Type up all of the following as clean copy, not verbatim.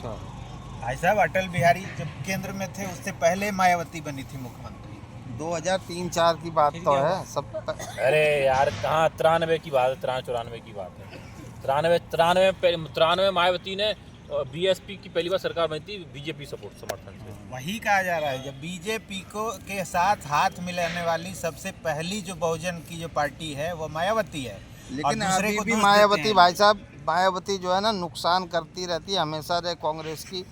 हाँ। भाई साहब अटल बिहारी जब केंद्र में थे उससे पहले मायावती बनी थी मुख्यमंत्री। 2003-4 की बात तो है सब। अरे यार कहाँ 93 की बात है, 93-94 की बात है। 93 मायावती ने बीएसपी की पहली बार सरकार बनी थी बीजेपी समर्थन से। वही कहा जा रहा है जब बीजेपी को के साथ हाथ मिलाने वाली सबसे पहली जो बहुजन की जो पार्टी है वो मायावती है। लेकिन अभी भी मायावती भाई साहब, मायावती जो है ना नुकसान करती रहती है हमेशा रे कांग्रेस की,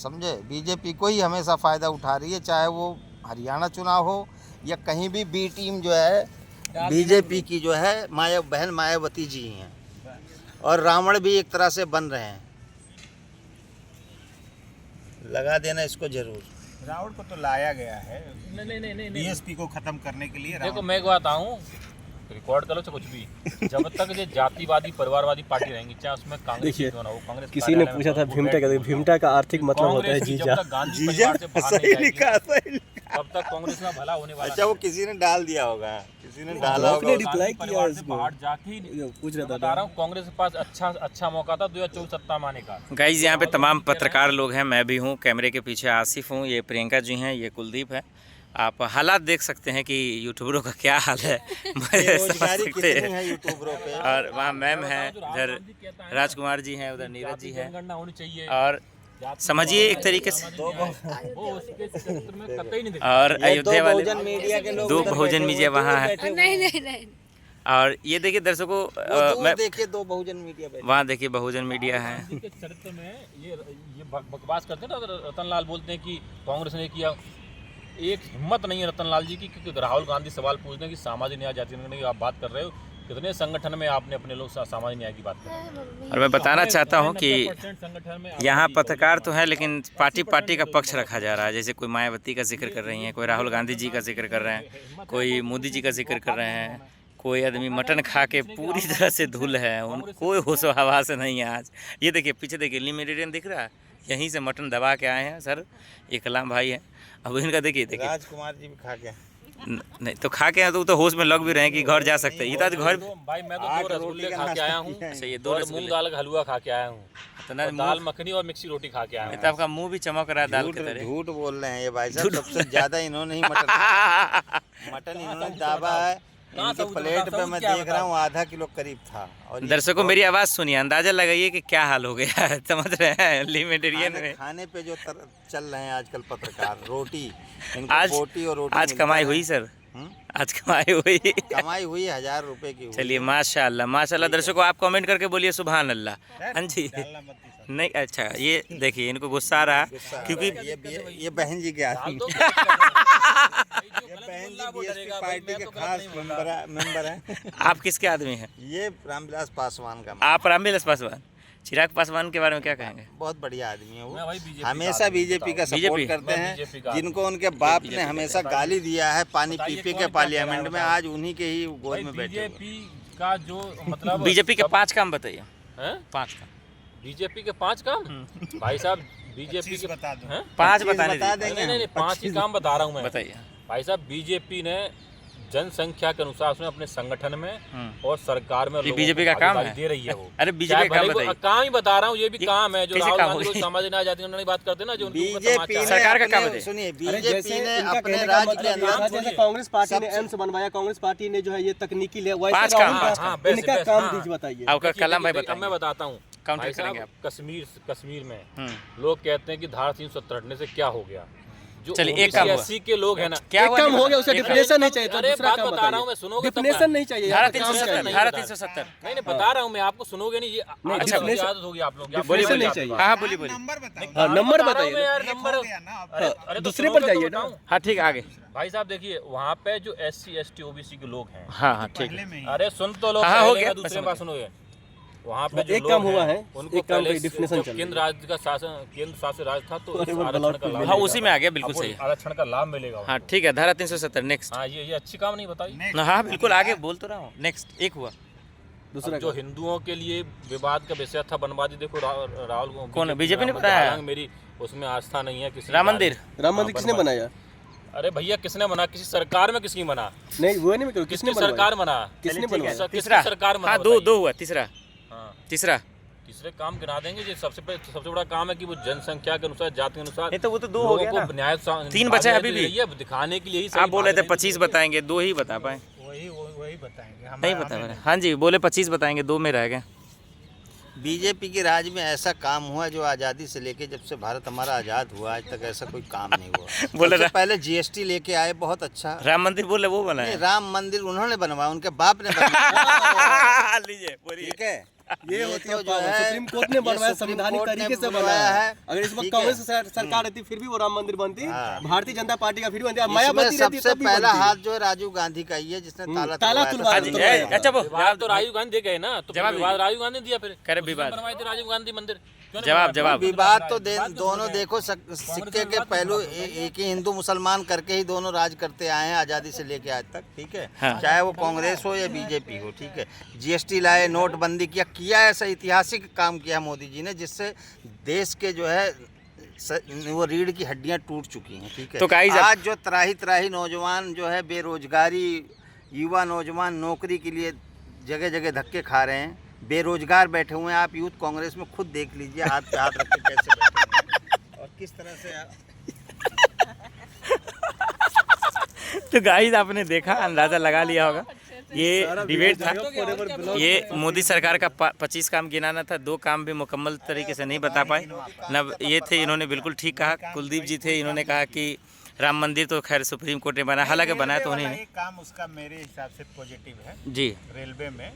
समझे। बीजेपी को ही हमेशा फ़ायदा उठा रही है, चाहे वो हरियाणा चुनाव हो या कहीं भी। बी टीम जो है बीजेपी की जो है बहन मायावती जी हैं, और रावण भी एक तरह से बन रहे हैं। लगा देना इसको जरूर। रावण को तो लाया गया है नहीं बीएसपी को खत्म करने के लिए। देखो मैं बात आऊँ, रिकॉर्ड करो चाहे कुछ भी, जब तक ये जातिवादी परिवारवादी पार्टी रहेंगी, चाहे उसमें कांग्रेस क्यों ना हो, कांग्रेस किसी ने पूछा था भीमटा का आर्थिक मतलब होता है जीजा। जब तक गांधी परिवार से बाहर नहीं जाएगी, तब तक कांग्रेस में भला होने वाला। अच्छा, वो किसी ने डाल दिया होगा, किसी ने डाला होगा। रिप्लाई किया उसको, बाहर जाके ही पूछ रहा बता रहा हूँ, कांग्रेस के पास अच्छा मौका था 2024 सत्ता में आने का। गाइज यहाँ पे तमाम पत्रकार लोग हैं, मैं भी हूँ, कैमरे के पीछे आसिफ हूँ, ये प्रियंका जी हैं, ये कुलदीप है। आप हालात देख सकते हैं कि यूट्यूबरों का क्या हाल है, समझ सकते हैं। यूट्यूबरों पे और वहाँ मैम है, इधर राजकुमार जी हैं, उधर नीरज जी हैं, जनगणना होनी चाहिए और समझिए एक तरीके से। और ये अयोध्या वाले बहुजन मीडिया के लोग, दो बहुजन मीडिया वहाँ है। नहीं। और ये देखिए दर्शकों, मैं देखिए दो बहुजन मीडिया पे, वहाँ देखिए बहुजन मीडिया है। के चरित्र में ये बकवास करते हैं ना, रतनलाल बोलते हैं कि कांग्रेस ने किया। एक हिम्मत नहीं है रतनलाल जी की, क्योंकि राहुल गांधी सवाल पूछते हैं कि सामाजिक न्याय जाति की आप बात कर रहे हो, कितने संगठन में आपने अपने लोग सामाजिक न्याय की बात की। और मैं बताना चाहता हूँ कि संगठन में यहाँ पत्रकार तो है, लेकिन पार्टी का पक्ष रखा जा रहा है। जैसे कोई मायावती का जिक्र कर रही हैं, कोई राहुल गांधी जी का जिक्र कर रहे हैं, कोई मोदी जी का जिक्र कर रहे हैं, कोई आदमी मटन खा के पूरी तरह से धुल है, उन कोई होश हवास नहीं है आज। ये देखिए पीछे देखिए लिमिटेरियन दिख रहा है, यहीं से मटन दबा के आए हैं सर, ये कलाम भाई हैं। अब इनका देखिए राजकुमार जी भी खा के नहीं तो खा के तो होश में लग भी रहे हैं कि घर जा सकते हैं। ये तो घर भाई मैं तो 2 रसगुल्ले खा के आया हूँ, अच्छा ये 2 दो रसगुल्ले, मूंग दाल का हलवा खा के आया हूँ, इतना दाल मखनी और मिक्सी रोटी खा के आया तो आपका मुंह भी चमक रहा है दाल की तरह। झूठ बोल रहे हैं ये भाई साहब। सबसे ज्यादा इन्होंने ही मटन इन्होंने दाबा है। इनके प्लेट पे मैं देख रहा हूँ आधा किलो करीब था। और दर्शकों मेरी आवाज़ सुनिए, अंदाजा लगाइए कि क्या हाल हो गया है, समझ रहे हैं लिमिटेरियन में। खाने पे जो चल रहे हैं आजकल पत्रकार, रोटी, आज बोटी और रोटी आज कमाई हुई सर, आज कमाई हुई, कमाई हुई 1000 रुपए की हुई। चलिए माशाल्लाह माशाल्लाह। दर्शकों आप कमेंट करके बोलिए सुभान अल्लाह। हाँ जी नहीं, अच्छा ये देखिए इनको गुस्सा आ रहा क्योंकि ये बहन जी के आदमी, बहन जी बीएसपी पार्टी के खास मेंबर हैं। आप किसके आदमी हैं? ये रामविलास पासवान का। आप रामविलास पासवान, चिराग पासवान के बारे में क्या कहेंगे? बहुत बढ़िया आदमी है वो, BJP हमेशा बीजेपी का सपोर्ट करते हैं। जिनको उनके बाप ने हमेशा गाली दिया है पानी पी के पार्लियामेंट में, आज उन्हीं के ही गोद में बैठे। बीजेपी का जो मतलब बीजेपी के 5 काम बताइए। 5 काम बीजेपी के 5 काम भाई साहब, बीजेपी के बता दो 5 बता बताने देंगे। नहीं 5 ही काम बता रहा हूँ मैं। बताइए भाई साहब, बीजेपी ने जनसंख्या के अनुसार उसमें अपने संगठन में और सरकार में लोगों बीजेपी को का काम भागीदारी है। दे रही है वो। अरे बीजेपी का काम बताइए। काम ही बता रहा हूँ, ये भी काम है जो कैसे राहुल काम गांधी होगी? लोग सामाजिक न्याय जाति की बात करते हैं ना, जो बीजेपी ने सरकार का काम अपने- है। सुनिए, अरे बीजेपी जैसे ने इनका अपने कहने का राज्य के मतलब ये था, अंदर जैसे कांग्रेस पार्टी ने एम्स बनवाया, कांग्रेस पार्टी ने जो है ये तकनीकी ले, वैसे 5 काम, राहुल हाँ, का इनका बेस्ट, काम हाँ। दीजिए बताइए। आपका कलाम भाई अब बताइए। मैं बताता हूँ काउंटर भाई करेंगे साहब, कश्मीर में लोग कहते हैं कि धारा 370 हटने से क्या हो गया। जो चलिए, एक काम हुआ। 80 के लोग हैं ना, क्या एक हुआ? काम हो गया, उसका एक- डिफिनेशन नहीं चाहिए था, अरे दूसरा बात काम बता रहा हूँ मैं, सुनोगे तब डिफिनेशन ना। नहीं चाहिए, धारा यहाँ पे काम 370, चाहिए। धारा 370। नहीं बता रहा हूँ मैं आपको, सुनोगे नहीं, ये अच्छा, आदत होगी आप लोग। डिफिनेशन नहीं चाहिए। हाँ बोलिए बोलिए। नंबर बताओ हाँ, नंबर बता रहा हूँ बताइए। मैं यार, एक नंबर हो गया ना अब। अरे तो दूसरे सुनोगे पर तो जाइए ना। बताऊं। हाँ ठीक आगे। भाई साहब देखिए, वहाँ पे जो SC ST OBC के लोग हैं, हाँ हाँ ठीक पहले है। में ही अरे सुन तो लो, हाँ, हो पहले गया, का दूसरे मैं बात समझ सुनोगे। वहाँ पे जो एक लोग काम हुआ हैं, है, उनको एक काम पहले पे definition जब चल केंद्र रही राज्य का शासन, केंद्र शासित राज्य था तो अरे इस वो आरक्षण ब्लॉक का पे लाभ हाँ मिलेगा। उसी में आ गया, बिल्कुल अब वो सही है। आरक्षण का लाभ मिलेगा हाँ उनको। ठीक है, धारा 370 नेक्स्ट। हाँ ये अच्छी काम नहीं बताई। हाँ बिल्कुल आगे बोल तो रहा हूँ। नेक्स्ट एक हुआ। दूसरा अब जो हिंदुओं के लिए विवाद का विषय था बनवादी, देखो राहुल कौन है? बीजेपी ने राम- बताया? हालांकि मेरी उसमें आस्था नहीं है किसी राम मंदिर। राम मंदिर किसने बनाया? अरे भैया किसने बना? किसी सरकार में किसकी बना? नहीं वो नहीं, किसने किसकी बनवाया? सरकार बना? किसने बनवाया? किसकी तीसरा सरकार बना? हाँ, दो हुआ, तीसरा हाँ, तीसरा तीसरे काम गिना देंगे। जो सबसे बड़ा काम है कि वो जनसंख्या के अनुसार, जाति के अनुसार, ये तो वो तो 2 हो गया ना, न्याय 3 बचा है अभी भी। ये दिखाने के लिए ही आप बोल रहे थे 25 बताएंगे, 2 ही बता पाए। वही बताएंगे नहीं बता पा रहे। हाँ जी बोले 25 बताएंगे, 2 में रह गए। बीजेपी के राज में ऐसा काम हुआ जो आज़ादी से लेके जब से भारत हमारा आज़ाद हुआ आज तक ऐसा कोई काम नहीं हुआ। बोले सबसे पहले जीएसटी लेके आए, बहुत अच्छा। राम मंदिर बोले वो बनाए। नहीं, राम मंदिर उन्होंने बनवाया, उनके बाप ने बनवाया। लीजिए बोलिए। ठीक है, ये होती है तो जो है, सुप्रीम कोर्ट ने बनवाया, ये सुप्रीम संवैधानिक कोर्ट ने तरीके से बनवाया बनाया है। है। अगर इस वक्त ठीक है। कांग्रेस सरकार रहती फिर भी वो राम मंदिर बनती, हाँ। भारतीय जनता पार्टी का फिर भी बनती, इसमें मायावती रहती सबसे तब भी पहला बनती। हाथ जो है राजीव गांधी का ही है, जिसने ताला ताला तुड़वाया था। तुड़वाया हाँ था। जी अच्छा वो जवाब तो राजीव गांधी दे गए ना, तो जवाब विवाद राजीव गांधी ने दिया। फिर करे उसने विवाद। बनवाए थे राजीव गांधी मंदिर। क्यों नहीं जवाब बनवाया? जवाब विवाद तो दोनों देखो, सिक्के के पहलू एक ही हिंदू मुसलमान करके ही दोनों राज करते आए हैं आज़ादी से लेके आज तक। ठीक है, हाँ। चाहे वो कांग्रेस हो या बीजेपी हो। ठीक है, जीएसटी लाए, नोटबंदी किया, ऐसा ऐतिहासिक काम किया मोदी जी ने, जिससे देश के जो है वो रीढ़ की हड्डियां टूट चुकी हैं। ठीक है, तो गाइस आज जो त्राही नौजवान जो है बेरोजगारी, युवा नौजवान नौकरी के लिए जगह जगह धक्के खा रहे हैं, बेरोजगार बैठे हुए हैं। आप यूथ कांग्रेस में खुद देख लीजिए, हाथ पे हाथ रख के कैसे बैठे हैं और किस तरह से तो गाइस आपने देखा, अंदाजा लगा लिया होगा, ये डिबेट था। ये मोदी सरकार का 25 काम गिनाना था, 2 काम भी मुकम्मल तरीके से नहीं बता पाए। न ये थे, इन्होंने बिल्कुल ठीक कहा, कुलदीप जी थे, इन्होंने कहा कि राम मंदिर तो खैर सुप्रीम कोर्ट ने बनाया, हालांकि बनाया तो उन्हीं ने। एक काम उसका मेरे हिसाब से पॉजिटिव है जी। रेलवे में,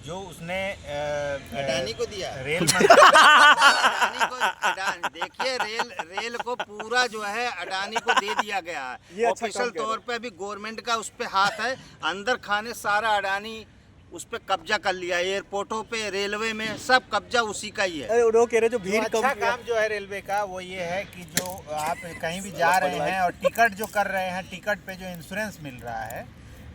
जो उसने अडानी को दिया। रेल देखिए, रेल को पूरा जो है अडानी को दे दिया गया है। ऑफिशियल तौर पे भी गवर्नमेंट का उस पे हाथ है, अंदर खाने सारा अडानी उस पे कब्जा कर लिया। एयरपोर्टों पे, रेलवे में सब कब्जा उसी का ही है। वो कह रहे जो भीड़ अच्छा काम जो है रेलवे का वो ये है कि जो आप कहीं भी जा रहे हैं और टिकट जो कर रहे हैं, टिकट पे जो इंश्योरेंस मिल रहा है,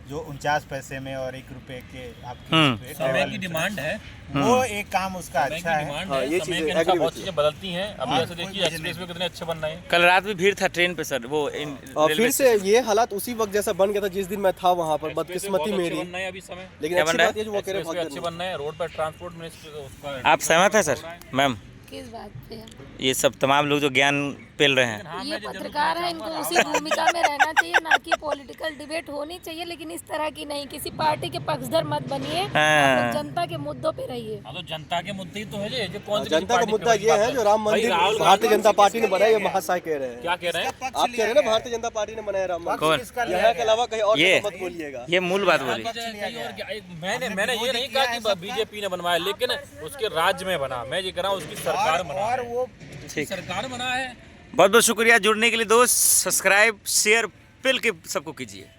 जो 49 पैसे में और 1 रुपए के आपकी समय की डिमांड है, वो एक काम उसका अच्छा है। डिमांड हाँ, है। ये समय चीज़ें के अनुसार agree बहुत होती चीजें बदलती हैं। अभी हाँ, ऐसे देखिए कोई एक्सप्रेस वे कितने अच्छे बन रहे हैं। कल रात भी भीड़ था ट्रेन पे सर, वो और फिर से ये हालात उसी वक्त जैसा बन गया था जिस दिन मैं था वहाँ पर। बदकिस्मती मेरी, बन रहे हैं अभी समय, लेकिन क्या अच्छी बन रहा बात ये जो वो कह रहे एक्सप्रेस वे अच्छे हैं बन रहे हैं। रोड पर ट्रांसपोर्ट मिनिस्टर उसका आप सहमत हैं सर? मैम किस बात पे? ये सब तमाम लोग जो ज्ञान पेल रहे हैं, ये पत्रकार है, इनको उसी भूमिका में रहना चाहिए, ना कि पॉलिटिकल डिबेट होनी चाहिए, लेकिन इस तरह की नहीं। किसी पार्टी के पक्षधर मत बनिए, हाँ। आप लोग जनता के मुद्दों पे रहिए। हाँ, तो जनता के मुद्दे ही तो है जो कौन सी जनता का पार्टी मुद्दा पे ये बात है कर- जो राम भाई मंदिर राहुल भारतीय गांधी जनता पार्टी ने बनाया, ये महाशय कह रहे हैं। क्या कह रहे हैं? आप कह रहे हैं ना भारतीय जनता पार्टी ने बनाया राम मंदिर, कौन? यहाँ के अलावा कहीं और ये जगह मत बोलिएगा। ये मूल बात बोली। मैंने ये नहीं कहा कि बीजेपी ने बनवाया, लेकिन उसके राज्य में बना। मैं ये कह रहा हूँ उसकी सरकार बना और वो ठीक, सरकार बना है। बहुत बहुत शुक्रिया जुड़ने के लिए दोस्त। सब्सक्राइब शेयर पिल के सबको कीजिए।